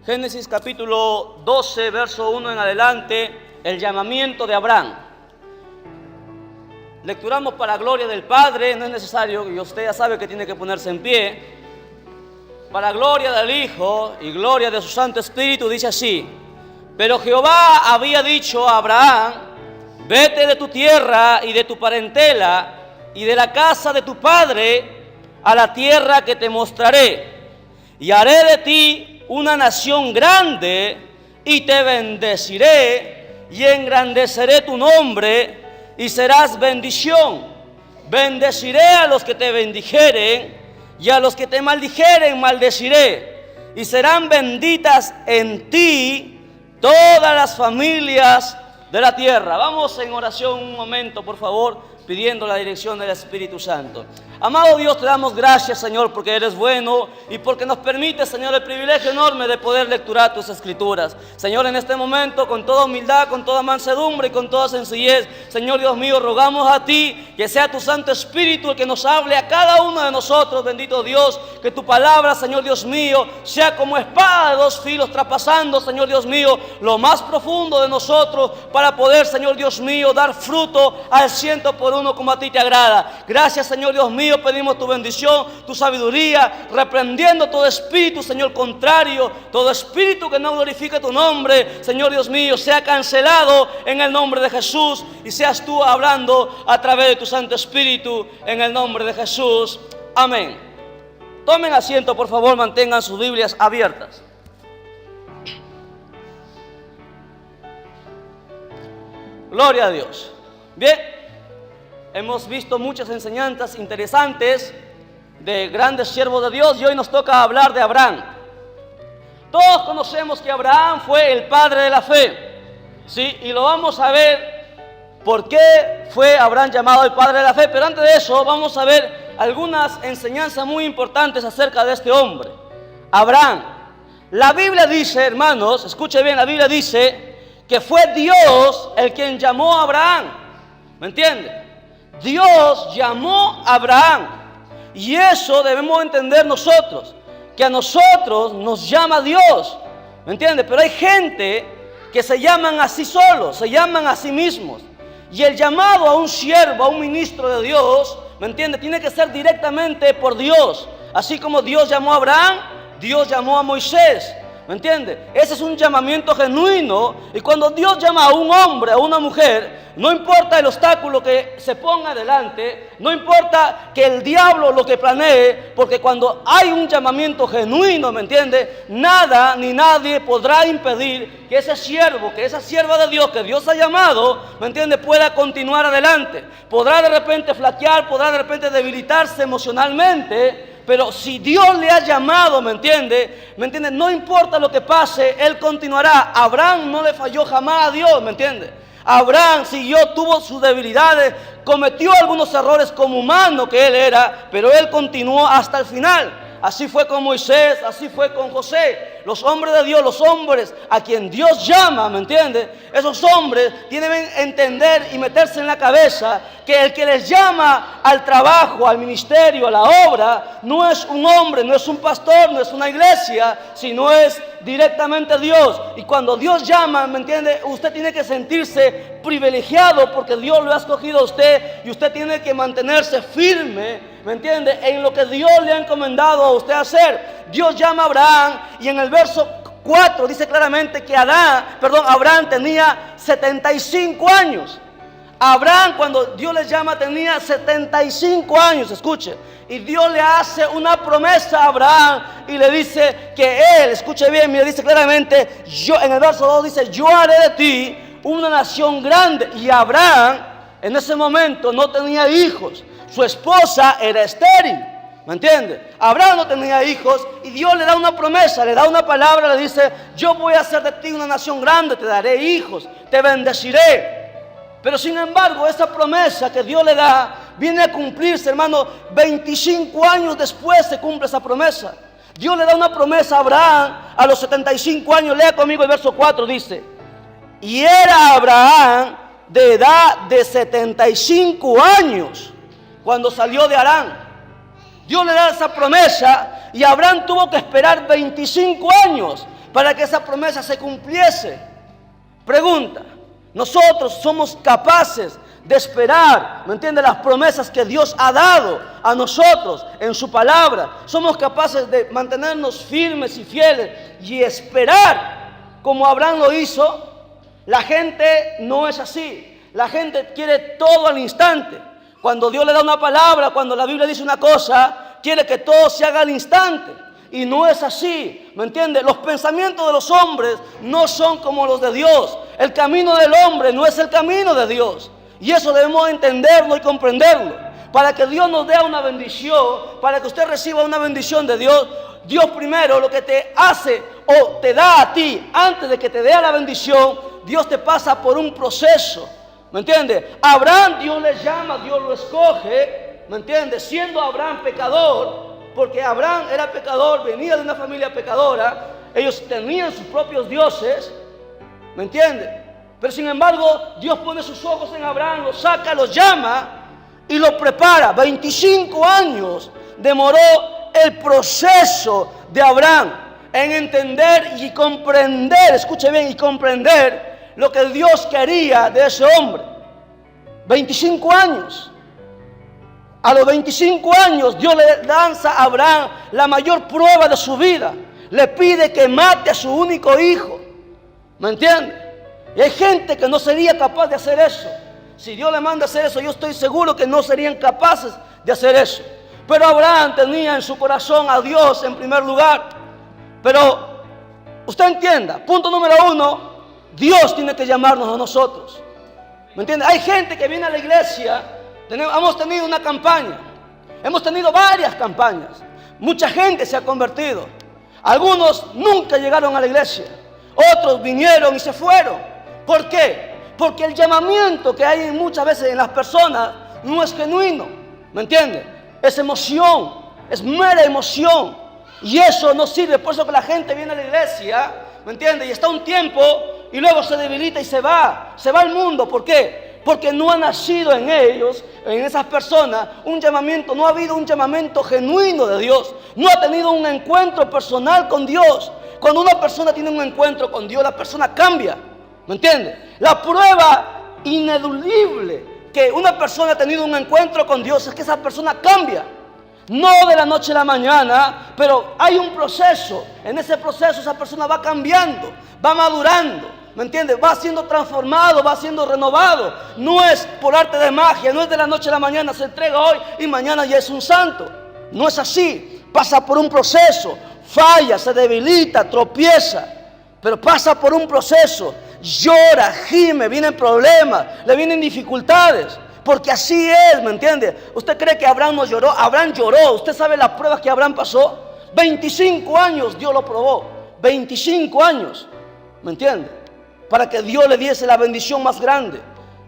Génesis capítulo 12, verso 1 en adelante, el llamamiento de Abraham. Lecturamos para gloria del Padre, no es necesario, y usted ya sabe que tiene que ponerse en pie. Para gloria del Hijo y gloria de su Santo Espíritu, dice así: pero Jehová había dicho a Abraham: vete de tu tierra y de tu parentela y de la casa de tu padre a la tierra que te mostraré, y haré de ti una nación grande, y te bendeciré, y engrandeceré tu nombre, y serás bendición. Bendeciré a los que te bendijeren, y a los que te maldijeren maldeciré, y serán benditas en ti todas las familias de la tierra. Vamos en oración un momento, por favor, pidiendo la dirección del Espíritu Santo. Amado Dios, te damos gracias, Señor, porque eres bueno y porque nos permite, Señor, el privilegio enorme de poder lecturar tus escrituras. Señor, en este momento, con toda humildad, con toda mansedumbre y con toda sencillez, Señor Dios mío, rogamos a ti que sea tu Santo Espíritu el que nos hable a cada uno de nosotros, bendito Dios, que tu palabra, Señor Dios mío, sea como espada de dos filos, traspasando, Señor Dios mío, lo más profundo de nosotros, para poder, Señor Dios mío, dar fruto al 100% como a ti te agrada. Gracias, Señor Dios mío, pedimos tu bendición, tu sabiduría, reprendiendo todo espíritu, Señor, contrario, todo espíritu que no glorifique tu nombre, Señor Dios mío, sea cancelado en el nombre de Jesús, y seas tú hablando a través de tu Santo Espíritu, en el nombre de Jesús. Amén. Tomen asiento, por favor, mantengan sus Biblias abiertas. Gloria a Dios. Bien, hemos visto muchas enseñanzas interesantes de grandes siervos de Dios, y hoy nos toca hablar de Abraham. Todos conocemos que Abraham fue el padre de la fe, ¿sí? Y lo vamos a ver por qué fue Abraham llamado el padre de la fe. Pero antes de eso vamos a ver algunas enseñanzas muy importantes acerca de este hombre, Abraham. La Biblia dice, hermanos, escuche bien, la Biblia dice que fue Dios el quien llamó a Abraham. ¿Me entiende? Dios llamó a Abraham, y eso debemos entender nosotros, que a nosotros nos llama Dios. ¿Me entiende? Pero hay gente que se llaman así solos, se llaman a sí mismos. Y el llamado a un siervo, a un ministro de Dios, ¿me entiende?, tiene que ser directamente por Dios. Así como Dios llamó a Abraham, Dios llamó a Moisés. ¿Me entiende? Ese es un llamamiento genuino. Y cuando Dios llama a un hombre, a una mujer, no importa el obstáculo que se ponga adelante, no importa que el diablo lo que planee, porque cuando hay un llamamiento genuino, ¿me entiende?, nada ni nadie podrá impedir que ese siervo, que esa sierva de Dios que Dios ha llamado, ¿me entiende?, pueda continuar adelante. Podrá de repente flaquear, podrá de repente debilitarse emocionalmente, pero si Dios le ha llamado, ¿me entiende? No importa lo que pase, él continuará. Abraham no le falló jamás a Dios, ¿me entiende? Abraham tuvo sus debilidades, cometió algunos errores como humano que él era, pero él continuó hasta el final. Así fue con Moisés, así fue con José. Los hombres de Dios, los hombres a quien Dios llama, ¿me entiende? Esos hombres tienen que entender y meterse en la cabeza que el que les llama al trabajo, al ministerio, a la obra, no es un hombre, no es un pastor, no es una iglesia, sino es directamente Dios. Y cuando Dios llama, ¿me entiende?, usted tiene que sentirse privilegiado porque Dios lo ha escogido a usted, y usted tiene que mantenerse firme, ¿me entiende?, en lo que Dios le ha encomendado a usted hacer. Dios llama a Abraham, y en el verso 4 dice claramente que Abraham tenía 75 años. Abraham, cuando Dios le llama, tenía 75 años, escuche. Y Dios le hace una promesa a Abraham y le dice que él, escuche bien, mira, dice claramente, en el verso 2 dice: yo haré de ti una nación grande. Y Abraham en ese momento no tenía hijos, su esposa era estéril, ¿me entiende? Abraham no tenía hijos, y Dios le da una promesa, le da una palabra, le dice: yo voy a hacer de ti una nación grande, te daré hijos, te bendeciré. Pero sin embargo, esa promesa que Dios le da viene a cumplirse, hermano. 25 años después se cumple esa promesa. Dios le da una promesa a Abraham a los 75 años. Lea conmigo el verso 4, dice: y era Abraham de edad de 75 años cuando salió de Harán. Dios le da esa promesa y Abraham tuvo que esperar 25 años para que esa promesa se cumpliese. Pregunta, ¿nosotros somos capaces de esperar, ¿me entiende?, las promesas que Dios ha dado a nosotros en su palabra? ¿Somos capaces de mantenernos firmes y fieles y esperar como Abraham lo hizo? La gente no es así. La gente quiere todo al instante. Cuando Dios le da una palabra, cuando la Biblia dice una cosa, quiere que todo se haga al instante. Y no es así, ¿me entiende? Los pensamientos de los hombres no son como los de Dios. El camino del hombre no es el camino de Dios. Y eso debemos entenderlo y comprenderlo. Para que Dios nos dé una bendición, para que usted reciba una bendición de Dios, Dios primero lo que te hace o te da a ti, antes de que te dé la bendición, Dios te pasa por un proceso. ¿Me entiende? Abraham, Dios le llama, Dios lo escoge, ¿me entiende? Siendo Abraham pecador, porque Abraham era pecador, venía de una familia pecadora, ellos tenían sus propios dioses, ¿me entiende? Pero sin embargo, Dios pone sus ojos en Abraham, lo saca, lo llama y lo prepara. 25 años demoró el proceso de Abraham en entender y comprender, escuche bien, y comprender lo que Dios quería de ese hombre. 25 años. A los 25 años Dios le lanza a Abraham la mayor prueba de su vida. Le pide que mate a su único hijo. ¿Me entiende? Y hay gente que no sería capaz de hacer eso. Si Dios le manda a hacer eso, yo estoy seguro que no serían capaces de hacer eso. Pero Abraham tenía en su corazón a Dios en primer lugar. Pero usted entienda, punto número 1, Dios tiene que llamarnos a nosotros. ¿Me entiende? Hay gente que viene a la iglesia. Hemos tenido una campaña. Hemos tenido varias campañas. Mucha gente se ha convertido. Algunos nunca llegaron a la iglesia. Otros vinieron y se fueron. ¿Por qué? Porque el llamamiento que hay muchas veces en las personas no es genuino. ¿Me entiende? Es emoción. Es mera emoción. Y eso no sirve. Por eso que la gente viene a la iglesia, ¿me entiende? Y está un tiempo y luego se debilita y se va al mundo. ¿Por qué? Porque no ha nacido en ellos, en esas personas, un llamamiento. No ha habido un llamamiento genuino de Dios. No ha tenido un encuentro personal con Dios. Cuando una persona tiene un encuentro con Dios, la persona cambia. ¿Me entiende? La prueba ineludible que una persona ha tenido un encuentro con Dios es que esa persona cambia. No de la noche a la mañana, pero hay un proceso. En ese proceso esa persona va cambiando, va madurando, ¿me entiendes? Va siendo transformado, va siendo renovado. No es por arte de magia, no es de la noche a la mañana, se entrega hoy y mañana ya es un santo. No es así, pasa por un proceso, falla, se debilita, tropieza, pero pasa por un proceso, llora, gime, vienen problemas, le vienen dificultades. Porque así es, ¿me entiende? ¿Usted cree que Abraham no lloró? Abraham lloró. ¿Usted sabe las pruebas que Abraham pasó? 25 años Dios lo probó. 25 años, ¿me entiende? Para que Dios le diese la bendición más grande.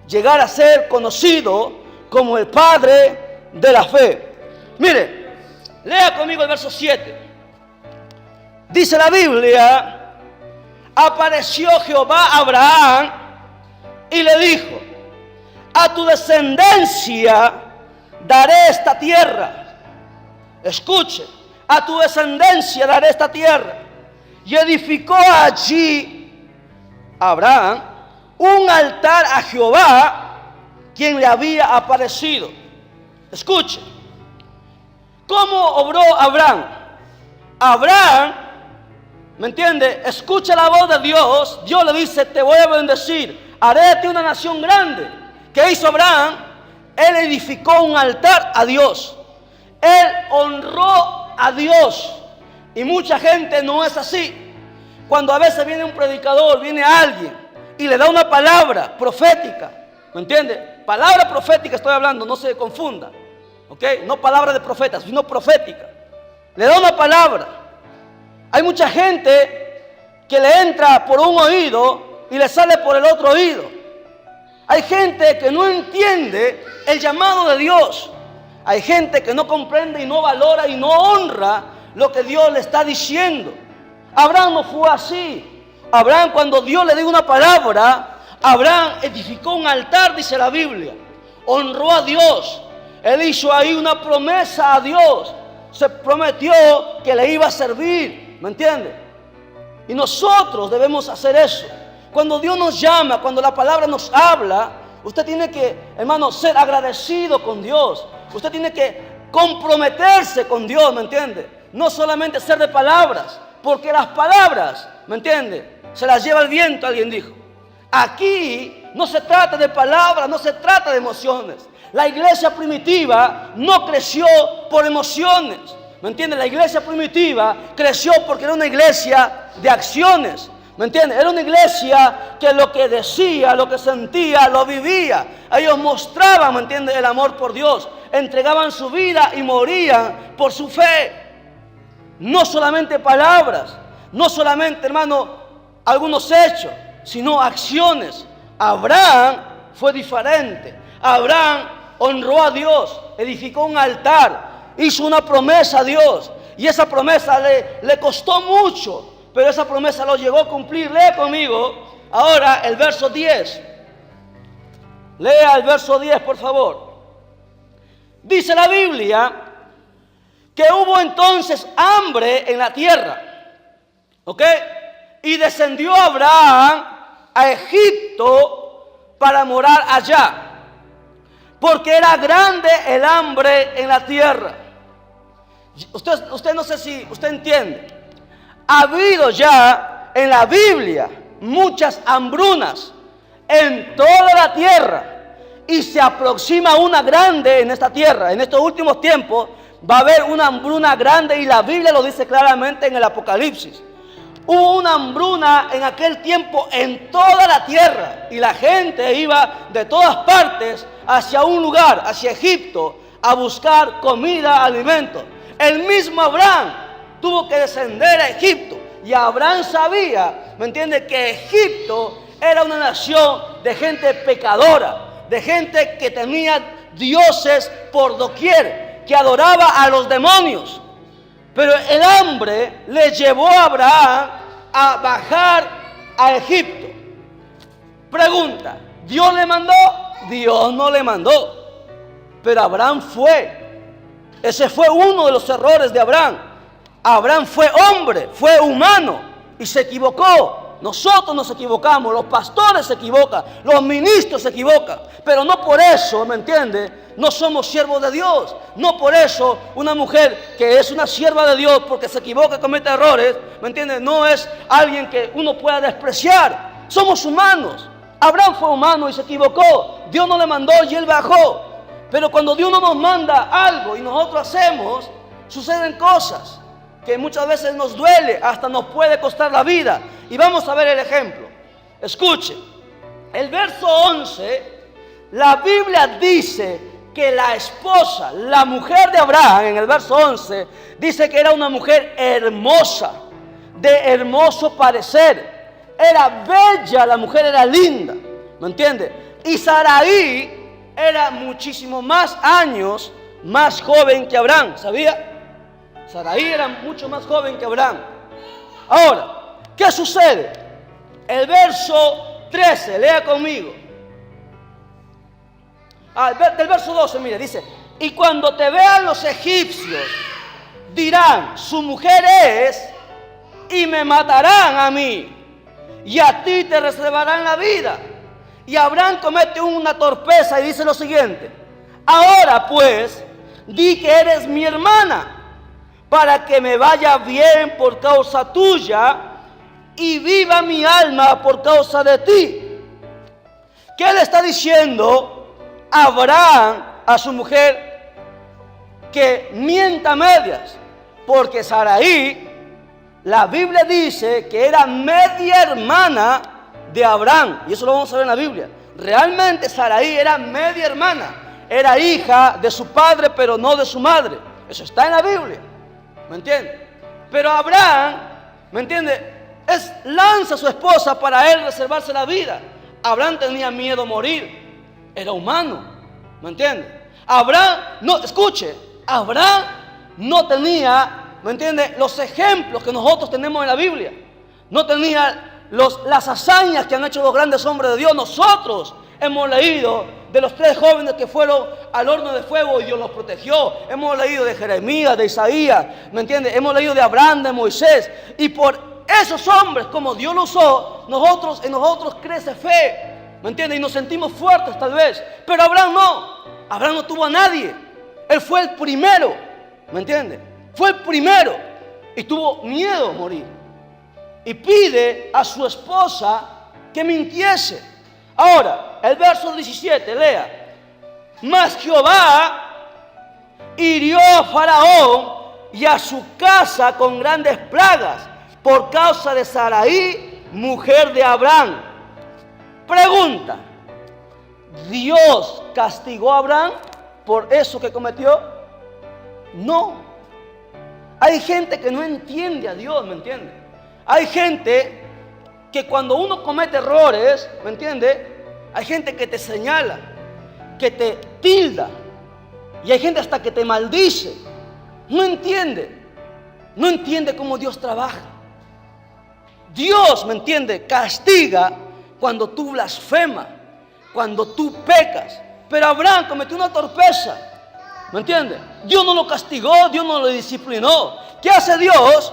Llegar a ser conocido como el Padre de la fe. Mire, lea conmigo el verso 7. Dice la Biblia: apareció Jehová a Abraham y le dijo: a tu descendencia daré esta tierra. Escuche, a tu descendencia daré esta tierra. Y edificó allí Abraham un altar a Jehová, quien le había aparecido. Escuche, ¿cómo obró Abraham? Abraham, ¿me entiende? Escucha la voz de Dios. Dios le dice: te voy a bendecir, haré de ti una nación grande. ¿Qué hizo Abraham? Él edificó un altar a Dios. Él honró a Dios. Y mucha gente no es así. Cuando a veces viene un predicador, viene alguien y le da una palabra profética, ¿me entiende? Palabra profética estoy hablando, no se confunda, ¿ok? No palabra de profetas, sino profética. Le da una palabra. Hay mucha gente que le entra por un oído y le sale por el otro oído. Hay gente que no entiende el llamado de Dios. Hay gente que no comprende y no valora y no honra lo que Dios le está diciendo. Abraham no fue así. Abraham, cuando Dios le dio una palabra, Abraham edificó un altar, dice la Biblia. Honró a Dios. Él hizo ahí una promesa a Dios. se prometió que le iba a servir, ¿me entiende? Y nosotros debemos hacer eso. Cuando Dios nos llama, cuando la palabra nos habla, usted tiene que, hermano, ser agradecido con Dios. Usted tiene que comprometerse con Dios, ¿me entiende? No solamente ser de palabras, porque las palabras, ¿me entiende?, se las lleva el viento, alguien dijo. Aquí no se trata de palabras, no se trata de emociones. La iglesia primitiva no creció por emociones, ¿me entiende? La iglesia primitiva creció porque era una iglesia de acciones, ¿me entiende? Era una iglesia que lo que decía, lo que sentía, lo vivía. Ellos mostraban, ¿me entiende?, el amor por Dios. Entregaban su vida y morían por su fe. No solamente palabras, no solamente, hermano, algunos hechos, sino acciones. Abraham fue diferente. Abraham honró a Dios, edificó un altar, hizo una promesa a Dios. Y esa promesa le costó mucho, pero esa promesa lo llegó a cumplir. Lee conmigo ahora el verso 10. Lea el verso 10, por favor. Dice la Biblia que hubo entonces hambre en la tierra. ¿Ok? Y descendió Abraham a Egipto para morar allá, porque era grande el hambre en la tierra. Usted no sé si usted entiende. Ha habido ya en la Biblia muchas hambrunas en toda la tierra, y se aproxima una grande en esta tierra. En estos últimos tiempos va a haber una hambruna grande, y la Biblia lo dice claramente en el Apocalipsis. Hubo una hambruna en aquel tiempo en toda la tierra, y la gente iba de todas partes hacia un lugar, hacia Egipto, a buscar comida, alimento. El mismo Abraham tuvo que descender a Egipto, y Abraham sabía, ¿me entiende?, que Egipto era una nación de gente pecadora, de gente que tenía dioses por doquier, que adoraba a los demonios. Pero el hambre le llevó a Abraham a bajar a Egipto. Pregunta, ¿Dios le mandó? Dios no le mandó, pero Abraham fue. Ese fue uno de los errores de Abraham. Abraham fue hombre, fue humano y se equivocó. Nosotros nos equivocamos, los pastores se equivocan, los ministros se equivocan, pero no por eso, ¿me entiende?, no somos siervos de Dios. No por eso una mujer que es una sierva de Dios, porque se equivoca y comete errores, ¿me entiende?, no es alguien que uno pueda despreciar. Somos humanos. Abraham fue humano y se equivocó. Dios no le mandó y él bajó. Pero cuando Dios no nos manda algo y nosotros hacemos, suceden cosas que muchas veces nos duele, hasta nos puede costar la vida. Y vamos a ver el ejemplo. Escuche, el verso 11, la Biblia dice que la esposa, la mujer de Abraham, en el verso 11, dice que era una mujer hermosa, de hermoso parecer. Era bella, la mujer era linda, ¿me entiende? Y Sarai era muchísimo más años más joven que Abraham, ¿sabía? Sarai era mucho más joven que Abraham. Ahora, ¿qué sucede? El verso 13, lea conmigo. Del verso 12, mire, dice: y cuando te vean los egipcios, dirán, su mujer es, y me matarán a mí, y a ti te reservarán la vida. Y Abraham comete una torpeza y dice lo siguiente: ahora pues, di que eres mi hermana, para que me vaya bien por causa tuya, y viva mi alma por causa de ti. ¿Qué le está diciendo Abraham a su mujer? Que mienta a medias, porque Sarai, la Biblia dice que era media hermana de Abraham, y eso lo vamos a ver en la Biblia. Realmente Sarai era media hermana, era hija de su padre, pero no de su madre. Eso está en la Biblia, ¿me entiende? Pero Abraham, ¿me entiende?, lanza a su esposa para él reservarse la vida. Abraham tenía miedo a morir, era humano, ¿me entiende? Abraham, no, escuche, Abraham no tenía, ¿me entiende?, los ejemplos que nosotros tenemos en la Biblia. No tenía las hazañas que han hecho los grandes hombres de Dios. Nosotros Hemos leído de los 3 jóvenes que fueron al horno de fuego y Dios los protegió. Hemos leído de Jeremías, de Isaías, ¿me entiendes? Hemos leído de Abraham, de Moisés. Y por esos hombres, como Dios los usó, en nosotros crece fe, ¿me entiendes? Y nos sentimos fuertes tal vez. Pero Abraham no. Abraham no tuvo a nadie. Él fue el primero, ¿me entiendes? Fue el primero y tuvo miedo a morir. Y pide a su esposa que mintiese. Ahora, el verso 17, lea. Mas Jehová hirió a Faraón y a su casa con grandes plagas por causa de Sarai, mujer de Abraham. Pregunta, ¿Dios castigó a Abraham por eso que cometió? No. Hay gente que no entiende a Dios, ¿me entiende? Hay gente que cuando uno comete errores, ¿me entiende? Hay gente que te señala, que te tilda, y hay gente hasta que te maldice. No entiende cómo Dios trabaja. Dios, ¿me entiende? Castiga cuando tú blasfemas, cuando tú pecas. Pero Abraham cometió una torpeza, ¿me entiende? Dios no lo castigó, Dios no lo disciplinó. ¿Qué hace Dios?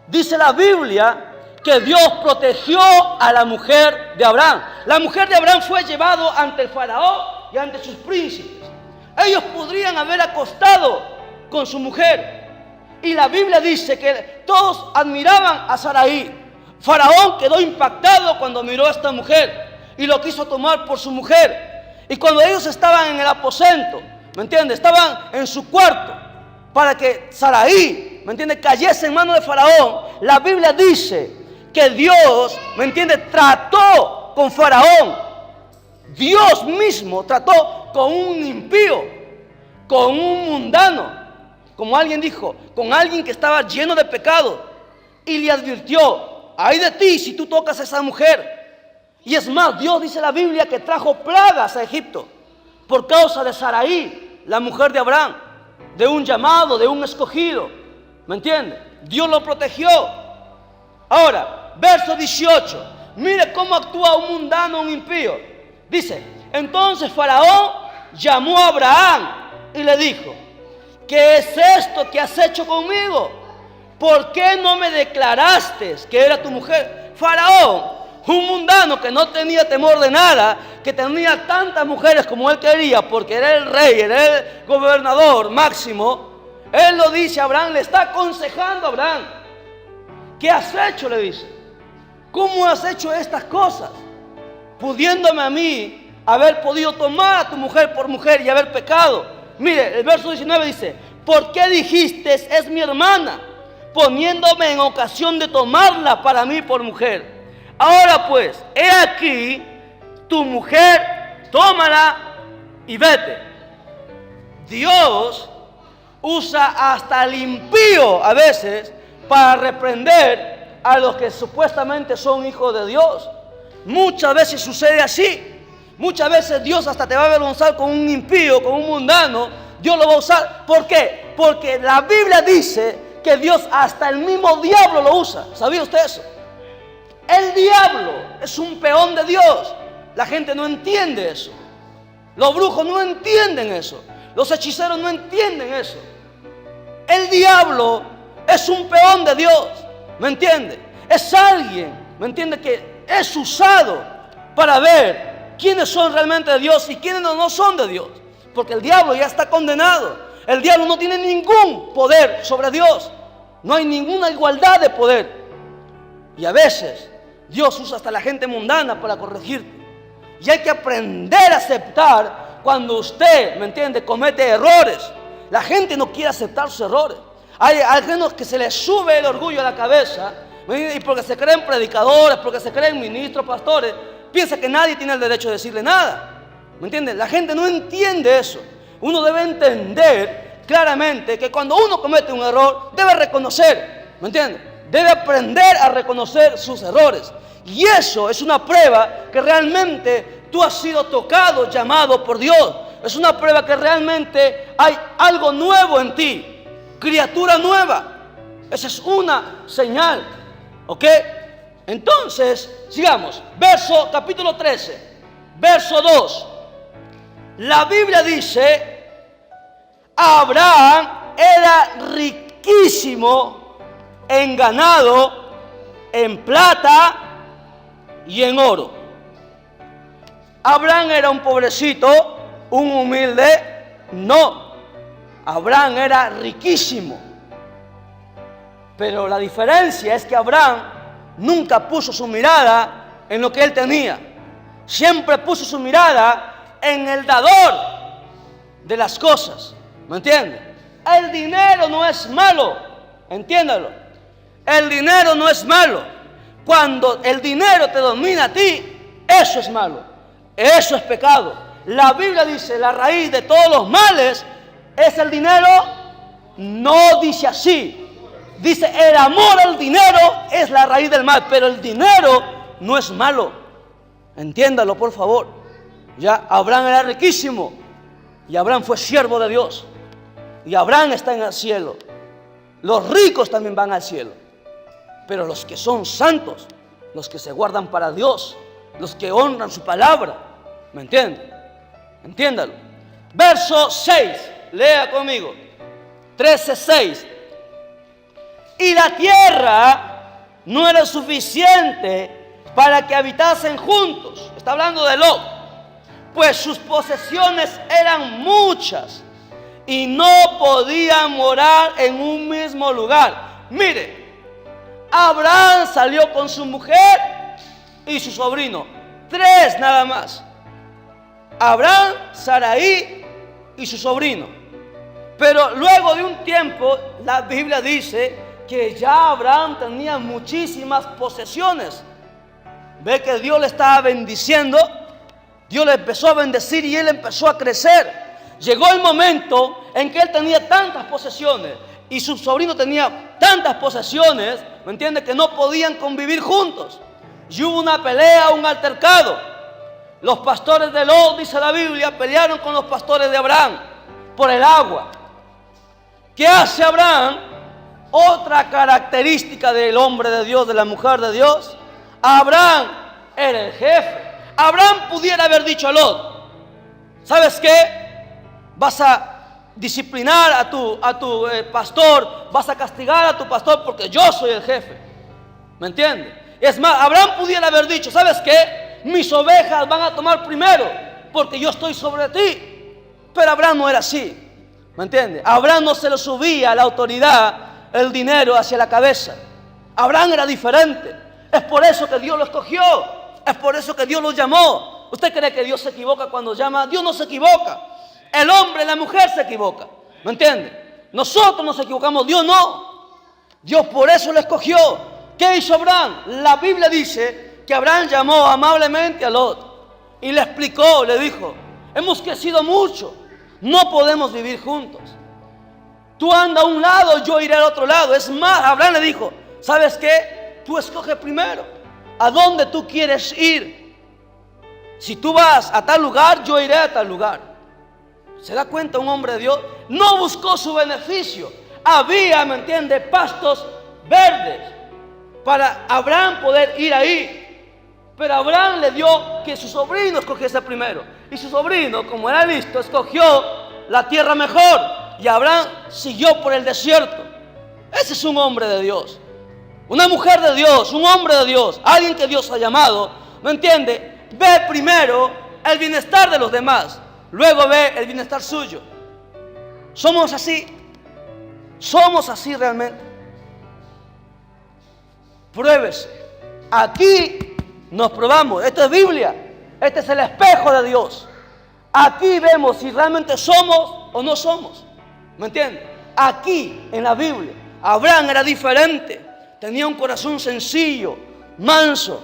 Dice la Biblia que Dios protegió a la mujer de Abraham. La mujer de Abraham fue llevada ante el faraón y ante sus príncipes. Ellos podrían haber acostado con su mujer. Y la Biblia dice que todos admiraban a Sarai. Faraón quedó impactado cuando miró a esta mujer y lo quiso tomar por su mujer. Y cuando ellos estaban en el aposento, ¿me entiende? Estaban en su cuarto para que Sarai, ¿me entiende?, cayese en manos de Faraón. La Biblia dice que Dios, ¿me entiende?, trató con Faraón. Dios mismo trató con un impío, con un mundano, como alguien dijo, con alguien que estaba lleno de pecado, y le advirtió: ay de ti si tú tocas a esa mujer. Y es más, Dios dice en la Biblia que trajo plagas a Egipto por causa de Sarai, la mujer de Abraham, de un llamado, de un escogido. ¿Me entiende? Dios lo protegió. Ahora, verso 18. Mire cómo actúa un mundano, un impío. Dice: entonces Faraón llamó a Abraham y le dijo: ¿qué es esto que has hecho conmigo? ¿Por qué no me declaraste que era tu mujer? Faraón, un mundano que no tenía temor de nada, que tenía tantas mujeres como él quería, porque era el rey, era el gobernador máximo. Él lo dice a Abraham, le está aconsejando a Abraham. ¿Qué has hecho?, le dice. ¿Cómo has hecho estas cosas? Pudiéndome a mí haber podido tomar a tu mujer por mujer y haber pecado. Mire, el verso 19 dice: ¿por qué dijiste es mi hermana? Poniéndome en ocasión de tomarla para mí por mujer. Ahora pues, he aquí tu mujer, tómala y vete. Dios usa hasta el impío a veces para reprender a los que supuestamente son hijos de Dios. Muchas veces sucede así. Muchas veces Dios hasta te va a avergonzar con un impío, con un mundano. Dios lo va a usar. ¿Por qué? Porque la Biblia dice que Dios hasta el mismo diablo lo usa. ¿Sabía usted eso? El diablo es un peón de Dios. La gente no entiende eso. Los brujos no entienden eso. Los hechiceros no entienden eso. El diablo es un peón de Dios. ¿Me entiende? Es alguien, ¿me entiende?, que es usado para ver quiénes son realmente de Dios y quiénes no son de Dios. Porque el diablo ya está condenado. El diablo no tiene ningún poder sobre Dios. No hay ninguna igualdad de poder. Y a veces Dios usa hasta la gente mundana para corregirte. Y hay que aprender a aceptar cuando usted, ¿me entiende?, comete errores. La gente no quiere aceptar sus errores. Hay algunos que se les sube el orgullo a la cabeza, y porque se creen predicadores, porque se creen ministros, pastores, piensa que nadie tiene el derecho de decirle nada. ¿Me entiende? La gente no entiende eso. Uno debe entender claramente que cuando uno comete un error, debe reconocer, ¿me entiende? Debe aprender a reconocer sus errores. Y eso es una prueba que realmente tú has sido tocado, llamado por Dios. Es una prueba que realmente hay algo nuevo en ti, criatura nueva. Esa es una señal, ¿ok? Entonces, sigamos. Capítulo 13, Verso 2. La Biblia dice, Abraham era riquísimo en ganado, en plata y en oro. Abraham era un pobrecito, un humilde. No, Abraham era riquísimo. Pero la diferencia es que Abraham nunca puso su mirada en lo que él tenía. Siempre puso su mirada en el dador de las cosas. ¿Me entiende? El dinero no es malo. Entiéndalo. El dinero no es malo. Cuando el dinero te domina a ti, eso es malo. Eso es pecado. La Biblia dice, la raíz de todos los males es el dinero. No dice así. Dice, el amor al dinero es la raíz del mal. Pero el dinero no es malo. Entiéndalo, por favor. Ya Abraham era riquísimo. Y Abraham fue siervo de Dios. Y Abraham está en el cielo. Los ricos también van al cielo. Pero los que son santos, los que se guardan para Dios, los que honran su palabra, ¿me entienden? Entiéndalo. Verso 6, lea conmigo. 13:6. Y la tierra no era suficiente para que habitasen juntos. Está hablando de Lot. Pues sus posesiones eran muchas y no podían morar en un mismo lugar. Mire, Abraham salió con su mujer y su sobrino. 3 nada más. Abraham, Sarai y su sobrino. Pero luego de un tiempo, la Biblia dice que ya Abraham tenía muchísimas posesiones. Ve que Dios le estaba bendiciendo. Dios le empezó a bendecir y él empezó a crecer. Llegó el momento en que él tenía tantas posesiones y su sobrino tenía tantas posesiones, ¿me entiende? Que no podían convivir juntos. Y hubo una pelea, un altercado. Los pastores de Lot, dice la Biblia, pelearon con los pastores de Abraham por el agua. ¿Qué hace Abraham? Otra característica del hombre de Dios, de la mujer de Dios. Abraham era el jefe. Abraham pudiera haber dicho a Lot, ¿sabes qué? Vas a disciplinar a tu pastor, vas a castigar a tu pastor porque yo soy el jefe. ¿Me entiendes? Es más, Abraham pudiera haber dicho, ¿sabes qué? Mis ovejas van a tomar primero porque yo estoy sobre ti. Pero Abraham no era así. ¿Me entiendes? A Abraham no se le subía la autoridad, el dinero hacia la cabeza. Abraham era diferente. Es por eso que Dios lo escogió. Es por eso que Dios lo llamó. ¿Usted cree que Dios se equivoca cuando llama? Dios no se equivoca. El hombre, la mujer se equivoca. ¿Me entiende? Nosotros nos equivocamos, Dios no. Dios por eso lo escogió. ¿Qué hizo Abraham? La Biblia dice que Abraham llamó amablemente a Lot y le explicó, le dijo, hemos crecido mucho, no podemos vivir juntos. Tú anda a un lado, yo iré al otro lado. Es más, Abraham le dijo, ¿sabes qué? Tú escoge primero a dónde tú quieres ir. Si tú vas a tal lugar, yo iré a tal lugar. ¿Se da cuenta un hombre de Dios? No buscó su beneficio. Había, ¿me entiende?, pastos verdes para Abraham poder ir ahí. Pero Abraham le dio que su sobrino escogiese primero. Y su sobrino, como era listo, escogió la tierra mejor. Y Abraham siguió por el desierto. Ese es un hombre de Dios. Una mujer de Dios, un hombre de Dios, alguien que Dios ha llamado, ¿me entiende? Ve primero el bienestar de los demás. Luego ve el bienestar suyo. Somos así. Somos así realmente. Pruébese. Aquí nos probamos. Esto es Biblia. Este es el espejo de Dios. Aquí vemos si realmente somos o no somos. ¿Me entiende? Aquí en la Biblia, Abraham era diferente. Tenía un corazón sencillo, manso.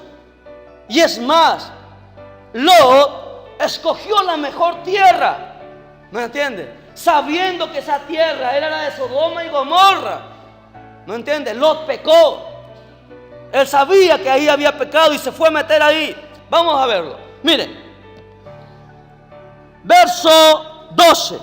Y es más, Lot escogió la mejor tierra, ¿me entiende? Sabiendo que esa tierra era la de Sodoma y Gomorra, ¿me entiende? Lot pecó. Él sabía que ahí había pecado y se fue a meter ahí. Vamos a verlo. Miren, verso 12.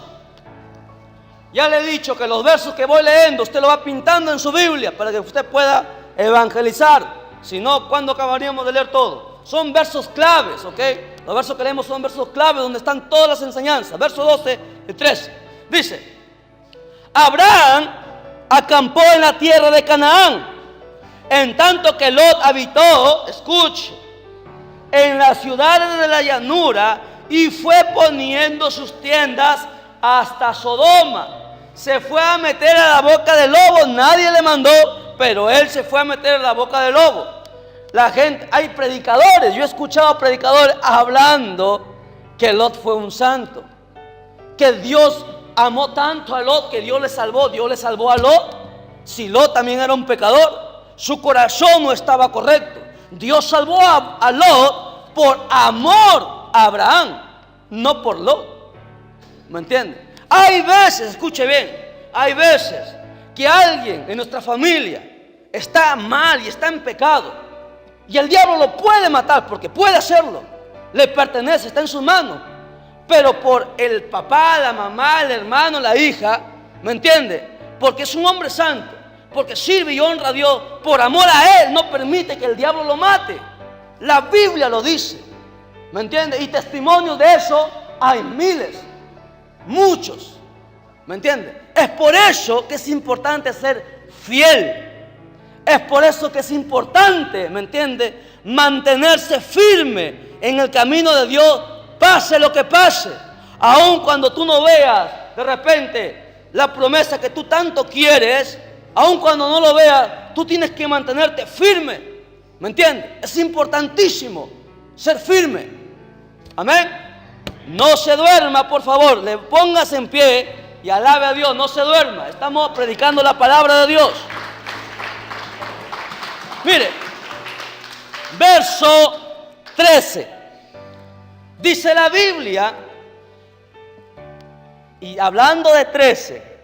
Ya le he dicho que los versos que voy leyendo usted lo va pintando en su Biblia para que usted pueda evangelizar. Si no, ¿cuándo acabaríamos de leer todo? Son versos claves, ¿ok? Los versos que leemos son versos clave donde están todas las enseñanzas. Verso 12 y 13. Dice: Abraham acampó en la tierra de Canaán, en tanto que Lot habitó, escuche, en las ciudades de la llanura, y fue poniendo sus tiendas hasta Sodoma. Se fue a meter a la boca del lobo, nadie le mandó, pero él se fue a meter en la boca del lobo. La gente, hay predicadores, yo he escuchado predicadores hablando que Lot fue un santo, que Dios amó tanto a Lot que Dios le salvó a Lot. Si Lot también era un pecador, su corazón no estaba correcto. Dios salvó a Lot por amor a Abraham, no por Lot. ¿Me entiende? Hay veces, escuche bien, hay veces que alguien en nuestra familia está mal y está en pecado, y el diablo lo puede matar, porque puede hacerlo, le pertenece, está en sus manos. Pero por el papá, la mamá, el hermano, la hija, ¿me entiende? Porque es un hombre santo, porque sirve y honra a Dios, por amor a él, no permite que el diablo lo mate. La Biblia lo dice, ¿me entiende? Y testimonios de eso hay miles, muchos, ¿me entiende? Es por eso que es importante ser fiel. Es por eso que es importante, ¿me entiende?, mantenerse firme en el camino de Dios, pase lo que pase. Aun cuando tú no veas de repente la promesa que tú tanto quieres, aun cuando no lo veas, tú tienes que mantenerte firme, ¿me entiendes? Es importantísimo ser firme. Amén. No se duerma, por favor, le pongas en pie y alabe a Dios, no se duerma. Estamos predicando la palabra de Dios. Mire, verso 13. Dice la Biblia, y hablando de 13,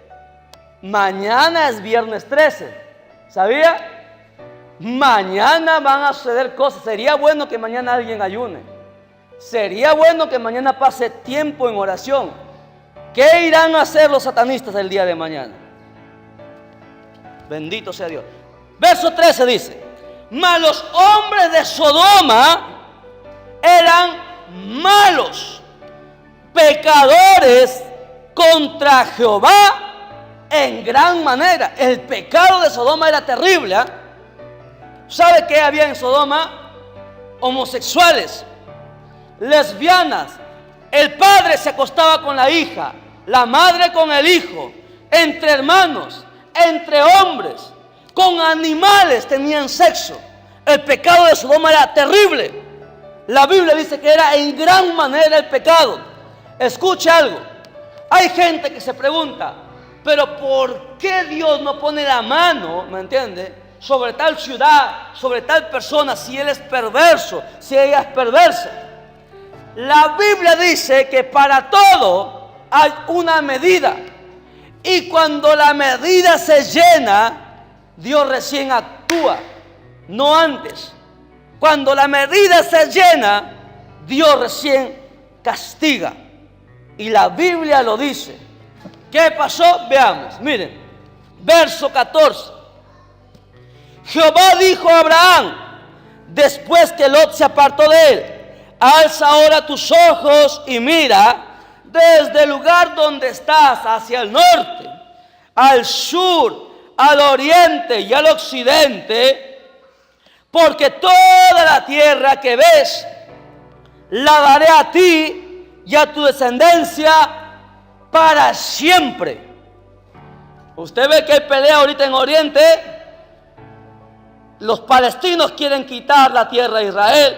mañana es viernes 13. ¿Sabía? Mañana van a suceder cosas. Sería bueno que mañana alguien ayune. Sería bueno que mañana pase tiempo en oración. ¿Qué irán a hacer los satanistas el día de mañana? Bendito sea Dios. Verso 13 dice: mas los hombres de Sodoma eran malos, pecadores contra Jehová en gran manera. El pecado de Sodoma era terrible, ¿eh? ¿Sabe qué había en Sodoma? Homosexuales, lesbianas. El padre se acostaba con la hija, la madre con el hijo, entre hermanos, entre hombres, con animales tenían sexo. El pecado de Sodoma era terrible. La Biblia dice que era en gran manera el pecado. Escuche algo. Hay gente que se pregunta, pero ¿por qué Dios no pone la mano, me entiende, sobre tal ciudad, sobre tal persona, si él es perverso, si ella es perversa? La Biblia dice que para todo hay una medida, y cuando la medida se llena, Dios recién actúa, no antes. Cuando la medida se llena, Dios recién castiga. Y la Biblia lo dice. ¿Qué pasó? Veamos, miren, verso 14. Jehová dijo a Abraham, después que Lot se apartó de él: alza ahora tus ojos y mira desde el lugar donde estás hacia el norte, al sur, al oriente y al occidente, porque toda la tierra que ves la daré a ti y a tu descendencia para siempre. Usted ve que hay pelea ahorita en Oriente. Los palestinos quieren quitar la tierra a Israel.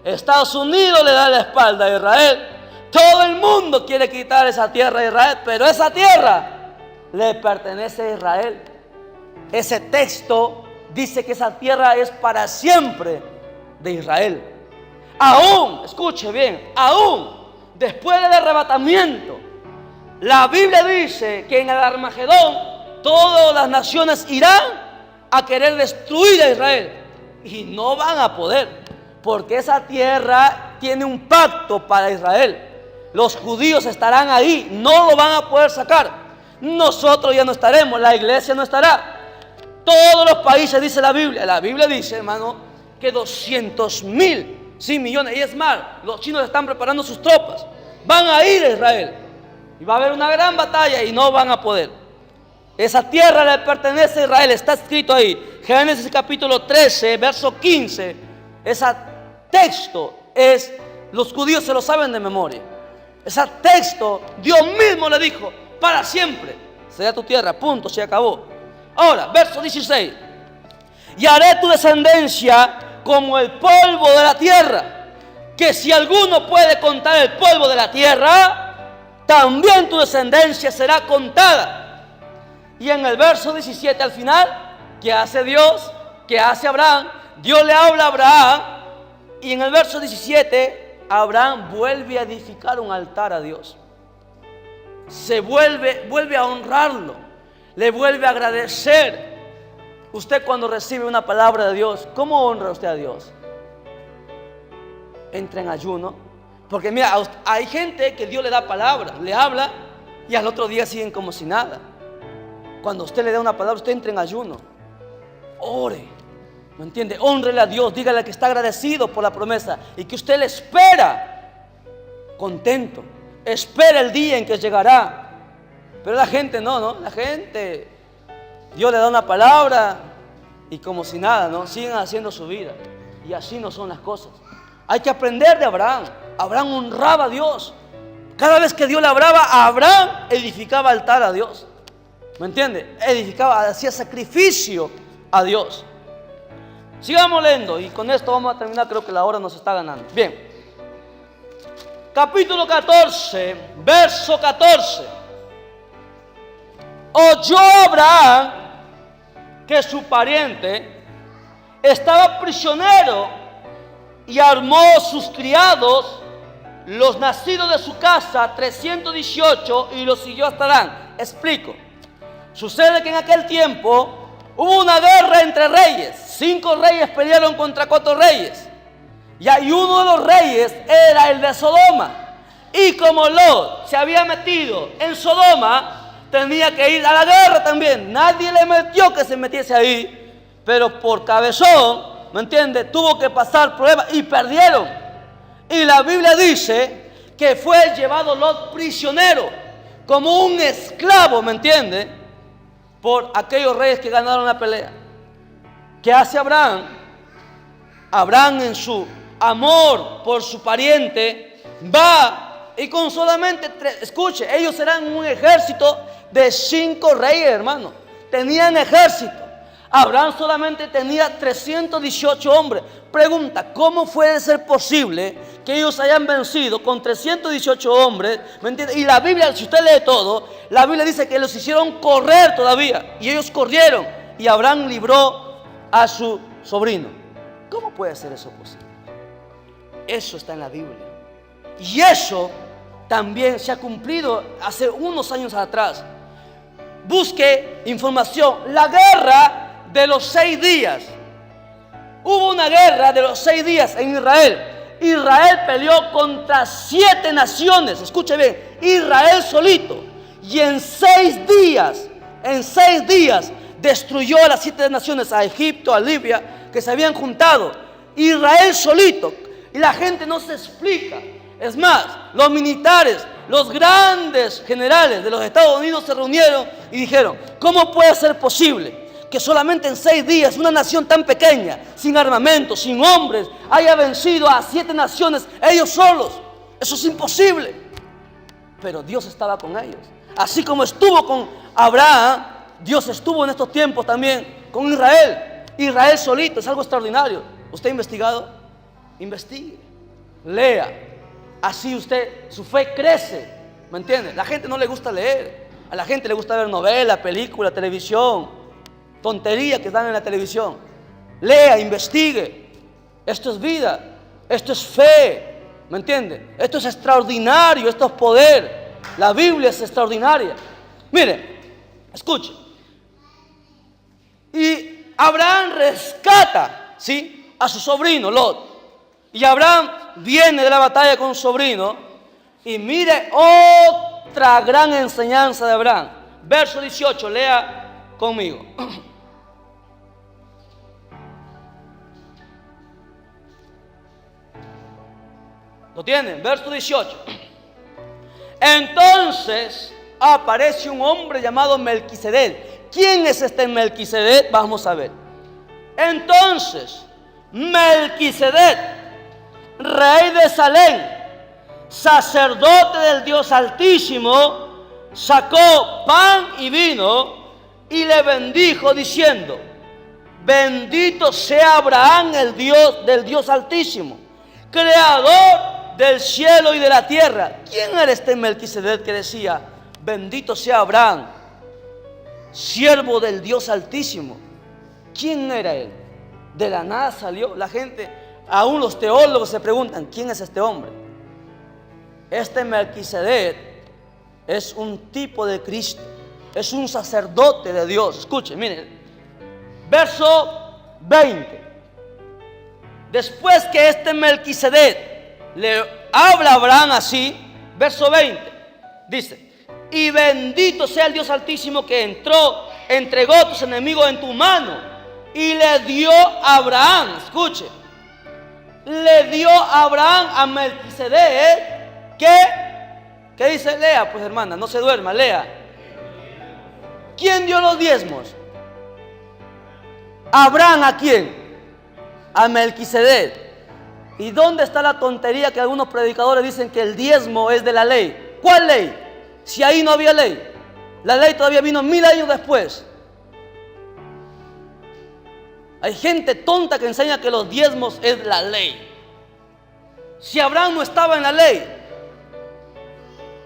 Estados Unidos le da la espalda a Israel. Todo el mundo quiere quitar esa tierra a Israel, pero esa tierra le pertenece a Israel. Ese texto dice que esa tierra es para siempre de Israel. Aún, escuche bien, aún después del arrebatamiento, la Biblia dice que en el Armagedón todas las naciones irán a querer destruir a Israel y no van a poder, porque esa tierra tiene un pacto para Israel. Los judíos estarán ahí, no lo van a poder sacar. Nosotros ya no estaremos, la iglesia no estará. Todos los países, dice la Biblia dice, hermano, que 200,000 Sí, millones. Y es más, los chinos están preparando sus tropas. Van a ir a Israel. Y va a haber una gran batalla y no van a poder. Esa tierra le pertenece a Israel. Está escrito ahí. Génesis capítulo 13, verso 15. Ese texto es, los judíos se lo saben de memoria. Ese texto, Dios mismo le dijo, para siempre será tu tierra, punto, se acabó. Ahora, verso 16. Y haré tu descendencia como el polvo de la tierra, que si alguno puede contar el polvo de la tierra, también tu descendencia será contada. Y en el verso 17 al final, ¿qué hace Dios? ¿Qué hace Abraham? Dios le habla a Abraham, y en el verso 17, Abraham vuelve a edificar un altar a Dios. Se vuelve a honrarlo, le vuelve a agradecer. Usted cuando recibe una palabra de Dios, ¿cómo honra usted a Dios? Entra en ayuno. Porque mira, hay gente que Dios le da palabra, le habla y al otro día siguen como si nada. Cuando usted le da una palabra, usted entra en ayuno. Ore, ¿me entiende? Hónrele a Dios, dígale que está agradecido por la promesa y que usted le espera contento. Espera el día en que llegará. Pero la gente no, la gente, Dios le da una palabra y como si nada, ¿no? Siguen haciendo su vida. Y así no son las cosas. Hay que aprender de Abraham. Abraham honraba a Dios. Cada vez que Dios le hablaba, Abraham edificaba altar a Dios. ¿Me entiende? Edificaba, hacía sacrificio a Dios. Sigamos leyendo y con esto vamos a terminar. Creo que la hora nos está ganando. Bien. Capítulo 14, verso 14. Oyó Abraham que su pariente estaba prisionero y armó sus criados, los nacidos de su casa, 318, y los siguió hasta Dan. Explico. Sucede que en aquel tiempo hubo una guerra entre reyes. 5 reyes pelearon contra 4 reyes. Y uno de los reyes era el de Sodoma. Y como Lot se había metido en Sodoma, tenía que ir a la guerra también. Nadie le metió que se metiese ahí, pero por cabezón, ¿me entiende? Tuvo que pasar pruebas y perdieron. Y la Biblia dice que fue llevado Lot prisionero, como un esclavo, ¿me entiende? Por aquellos reyes que ganaron la pelea. ¿Qué hace Abraham? Abraham, en su amor por su pariente, va y con solamente 3, escuche, ellos eran un ejército de 5 reyes, hermano. Tenían ejército. Abraham solamente tenía 318 hombres. Pregunta, ¿cómo puede ser posible que ellos hayan vencido con 318 hombres? ¿Me entiende? Y la Biblia, si usted lee todo, la Biblia dice que los hicieron correr todavía. Y ellos corrieron. Y Abraham libró a su sobrino. ¿Cómo puede ser eso posible? Eso está en la Biblia. Y eso también se ha cumplido hace unos años atrás. Busque información. La guerra de los 6 días. Hubo una guerra de los 6 días en Israel. Israel peleó contra 7 naciones. Escuche bien, Israel solito. Y en 6 días destruyó a las 7 naciones, a Egipto, a Libia, que se habían juntado. Israel solito. Y la gente no se explica. Es más, los militares, los grandes generales de los Estados Unidos se reunieron y dijeron, ¿cómo puede ser posible que solamente en 6 días una nación tan pequeña, sin armamento, sin hombres, haya vencido a 7 naciones ellos solos? Eso es imposible. Pero Dios estaba con ellos. Así como estuvo con Abraham, Dios estuvo en estos tiempos también con Israel. Israel solito, es algo extraordinario. ¿Usted ha investigado? Investigue, lea. Así usted, su fe crece. ¿Me entiende? La gente no le gusta leer. A la gente le gusta ver novelas, películas, televisión, tonterías que dan en la televisión. Lea, investigue. Esto es vida, esto es fe. ¿Me entiende? Esto es extraordinario, esto es poder. La Biblia es extraordinaria. Mire, escuche. Y Abraham rescata, ¿sí?, a su sobrino Lot. Y Abraham viene de la batalla con su sobrino. Y mire otra gran enseñanza de Abraham. Verso 18, lea conmigo. ¿Lo tienen? Verso 18. Entonces aparece un hombre llamado Melquisedec. ¿Quién es este Melquisedec? Vamos a ver. Entonces Melquisedec, rey de Salem, sacerdote del Dios Altísimo, sacó pan y vino y le bendijo diciendo: bendito sea Abraham, el Dios del Dios Altísimo, creador del cielo y de la tierra. ¿Quién era este Melquisedec que decía: bendito sea Abraham, siervo del Dios Altísimo? ¿Quién era él? De la nada salió. La gente, aún los teólogos se preguntan: ¿quién es este hombre? Este Melquisedec es un tipo de Cristo, es un sacerdote de Dios. Escuchen, miren, verso 20. Después que este Melquisedec le habla a Abraham así, verso 20, dice: y bendito sea el Dios Altísimo que entregó a tus enemigos en tu mano. Y le dio a Abraham, escuche, le dio a Abraham a Melquisedec, ¿qué dice? Lea, pues hermana, no se duerma, lea. ¿Quién dio los diezmos? Abraham, ¿a quién? A Melquisedec. ¿Y dónde está la tontería que algunos predicadores dicen que el diezmo es de la ley? ¿Cuál ley? Si ahí no había ley. La ley todavía vino 1000 años después. Hay gente tonta que enseña que los diezmos es la ley. Si Abraham no estaba en la ley,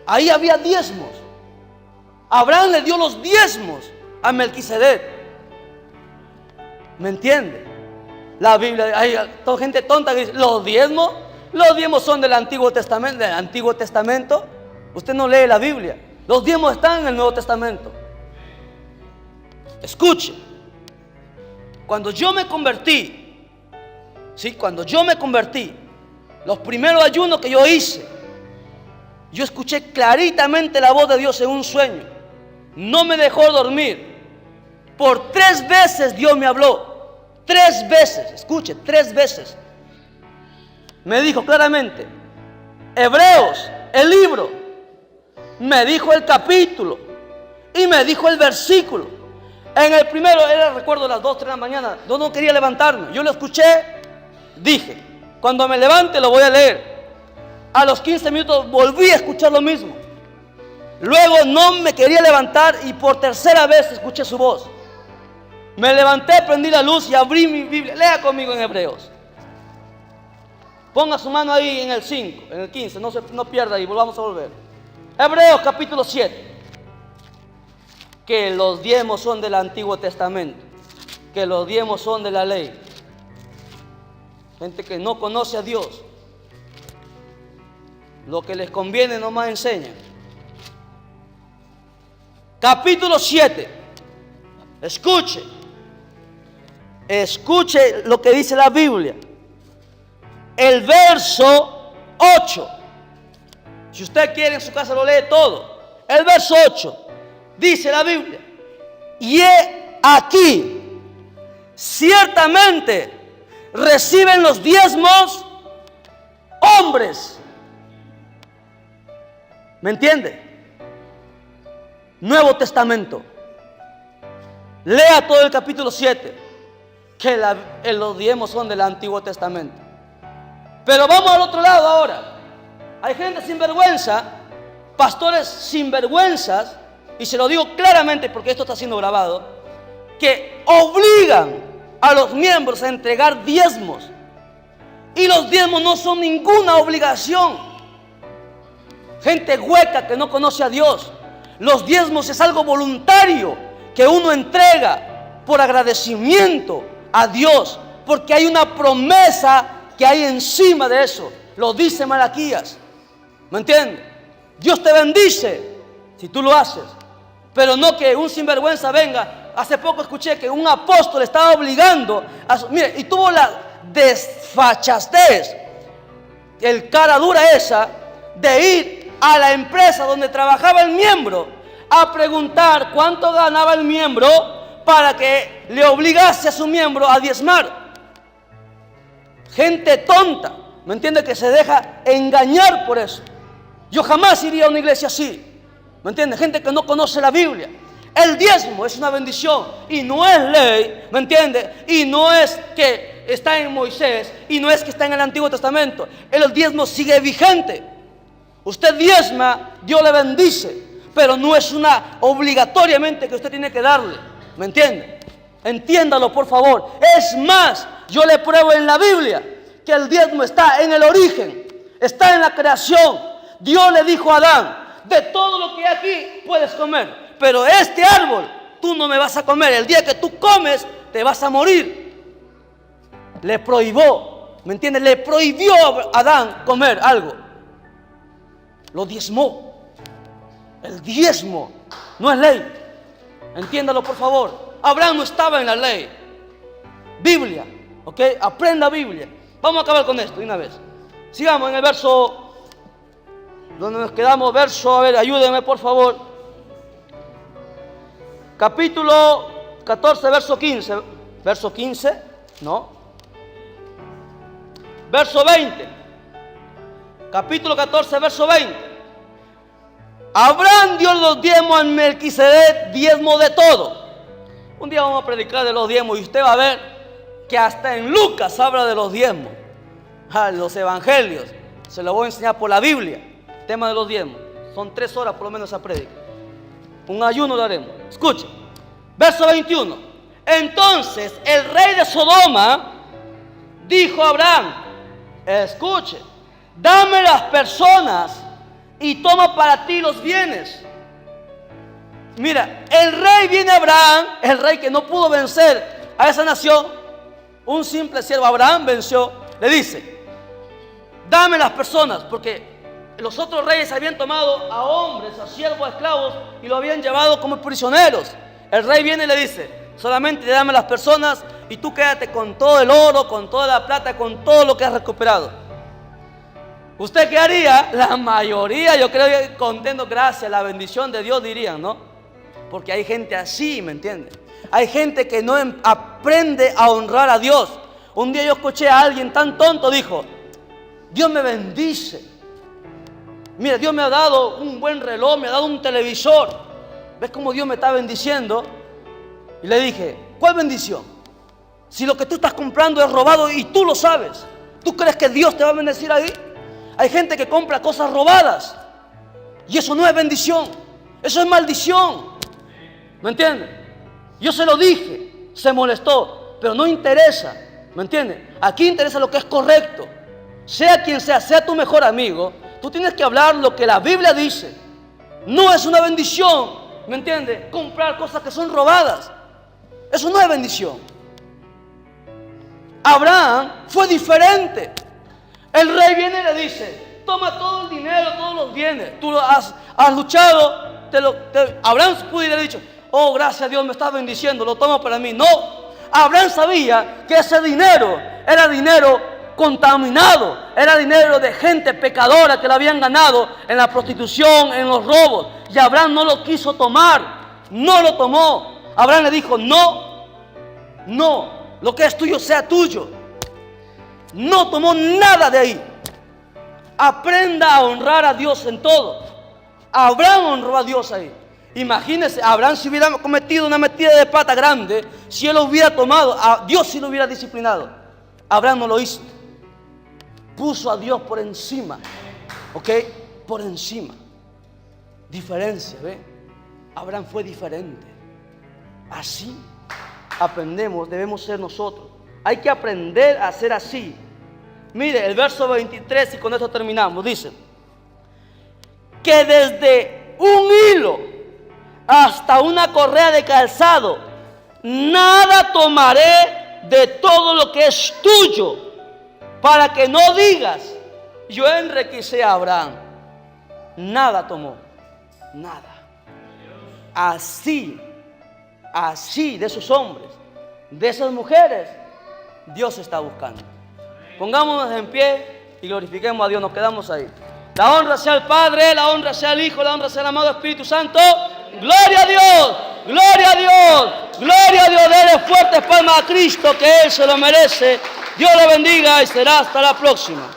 ahí había diezmos. Abraham le dio los diezmos a Melquisedec. ¿Me entiende? La Biblia, hay toda gente tonta que dice: los diezmos son del Antiguo Testamento. ¿Del Antiguo Testamento? Usted no lee la Biblia. Los diezmos están en el Nuevo Testamento. Escuche. Cuando yo me convertí, los primeros ayunos que yo hice, yo escuché claritamente la voz de Dios en un sueño. No me dejó dormir. Por 3 veces Dios me habló. 3 veces, escuche, 3 veces. Me dijo claramente: Hebreos, el libro. Me dijo el capítulo y me dijo el versículo. En el primero era, recuerdo, las 2, 3 de la mañana. Yo no quería levantarme. Yo lo escuché, dije: cuando me levante lo voy a leer. A los 15 minutos volví a escuchar lo mismo. Luego no me quería levantar y por 3ª vez escuché su voz. Me levanté, prendí la luz y abrí mi Biblia. Lea conmigo en Hebreos. Ponga su mano ahí en el 5, en el 15, no pierda ahí, volvamos a volver. Hebreos capítulo 7. Que los diezmos son del Antiguo Testamento, que los diezmos son de la ley. Gente que no conoce a Dios, lo que les conviene nomás enseñan. Capítulo 7. Escuche lo que dice la Biblia. El verso 8. Si usted quiere en su casa lo lee todo. El verso 8. Dice la Biblia: y he aquí, ciertamente reciben los diezmos hombres. ¿Me entiende? Nuevo Testamento. Lea todo el capítulo 7, que los diezmos son del Antiguo Testamento. Pero vamos al otro lado ahora. Hay gente sinvergüenza, pastores sinvergüenzas, y se lo digo claramente porque esto está siendo grabado, que obligan a los miembros a entregar diezmos. Y los diezmos no son ninguna obligación. Gente hueca que no conoce a Dios. Los diezmos es algo voluntario que uno entrega por agradecimiento a Dios, porque hay una promesa que hay encima de eso. Lo dice Malaquías. ¿Me entiendes? Dios te bendice si tú lo haces. Pero no que un sinvergüenza venga. Hace poco escuché que un apóstol estaba obligando mire, y tuvo la desfachatez, el cara dura esa, de ir a la empresa donde trabajaba el miembro a preguntar cuánto ganaba el miembro para que le obligase a su miembro a diezmar. Gente tonta. ¿me entiende? Que se deja engañar por eso. Yo jamás iría a una iglesia así, ¿me entiende? Gente que no conoce la Biblia. El diezmo es una bendición y no es ley, ¿me entiende? Y no es que está en Moisés y no es que está en el Antiguo Testamento. El diezmo sigue vigente. Usted diezma, Dios le bendice, pero no es una obligatoriamente que usted tiene que darle, ¿me entiende? Entiéndalo, por favor. Es más, yo le pruebo en la Biblia que el diezmo está en el origen, está en la creación. Dios le dijo a Adán: de todo lo que hay aquí puedes comer, pero este árbol tú no me vas a comer. El día que tú comes te vas a morir. Le prohibió, ¿me entiendes? Le prohibió a Adán comer algo. Lo diezmó. El diezmo no es ley. Entiéndalo, por favor. Abraham no estaba en la ley. Biblia, ¿ok? Aprenda Biblia. Vamos a acabar con esto de una vez. Sigamos en el verso donde nos quedamos. Verso, a ver, ayúdenme por favor. Capítulo 14, verso 15. Verso 15, no. Verso 20. Capítulo 14, verso 20. Abraham dio los diezmos a Melquisedec, diezmo de todo. Un día vamos a predicar de los diezmos y usted va a ver que hasta en Lucas habla de los diezmos. Los evangelios. Se lo voy a enseñar por la Biblia. Tema de los diezmos. Son 3 horas por lo menos esa predica. Un ayuno lo haremos. Escuchen. Verso 21. Entonces el rey de Sodoma dijo a Abraham: escuche, dame las personas y toma para ti los bienes. Mira, el rey viene a Abraham, el rey que no pudo vencer a esa nación. Un simple siervo, Abraham venció. Le dice: dame las personas, porque los otros reyes habían tomado a hombres, a siervos, a esclavos y lo habían llevado como prisioneros. El rey viene y le dice: solamente dame las personas y tú quédate con todo el oro, con toda la plata, con todo lo que has recuperado. ¿Usted qué haría? La mayoría, yo creo que contento, gracias, la bendición de Dios dirían, ¿no? Porque hay gente así, ¿me entiende? Hay gente que no aprende a honrar a Dios. Un día yo escuché a alguien tan tonto, dijo: Dios me bendice. Mira, Dios me ha dado un buen reloj, me ha dado un televisor. ¿Ves cómo Dios me está bendiciendo? Y le dije: ¿cuál bendición? Si lo que tú estás comprando es robado y tú lo sabes, ¿tú crees que Dios te va a bendecir ahí? Hay gente que compra cosas robadas y eso no es bendición, eso es maldición. ¿Me entiendes? Yo se lo dije, se molestó, pero no interesa. ¿Me entiendes? Aquí interesa lo que es correcto. Sea quien sea tu mejor amigo, tú tienes que hablar lo que la Biblia dice. No es una bendición, ¿me entiendes? Comprar cosas que son robadas. Eso no es bendición. Abraham fue diferente. El rey viene y le dice: toma todo el dinero, todos los bienes. Tú has luchado. Abraham pudo haber dicho: oh, gracias a Dios, me estás bendiciendo, lo tomo para mí. No, Abraham sabía que ese dinero era dinero contaminado, era dinero de gente pecadora que lo habían ganado en la prostitución, en los robos. Y Abraham no lo quiso tomar, no lo tomó. Abraham le dijo: no, lo que es tuyo sea tuyo. No tomó nada de ahí. Aprenda a honrar a Dios en todo. Abraham honró a Dios ahí. Imagínese, Abraham si hubiera cometido una metida de pata grande, si él lo hubiera tomado, a Dios sí lo hubiera disciplinado. Abraham no lo hizo. Puso a Dios por encima. ¿Ok? Por encima. Diferencia, ¿ve? Abraham fue diferente. Así aprendemos, debemos ser nosotros. Hay que aprender a ser así. Mire, el verso 23, y con esto terminamos, dice: que desde un hilo hasta una correa de calzado, nada tomaré de todo lo que es tuyo, para que no digas: yo enriquecí a Abraham. Nada tomó, nada. Así de esos hombres, de esas mujeres, Dios está buscando. Pongámonos en pie y glorifiquemos a Dios. Nos quedamos ahí. La honra sea al Padre, la honra sea al Hijo, la honra sea al amado Espíritu Santo. Gloria a Dios, gloria a Dios, gloria a Dios. Dele fuertes palmas a Cristo, que Él se lo merece. Dios lo bendiga y será hasta la próxima.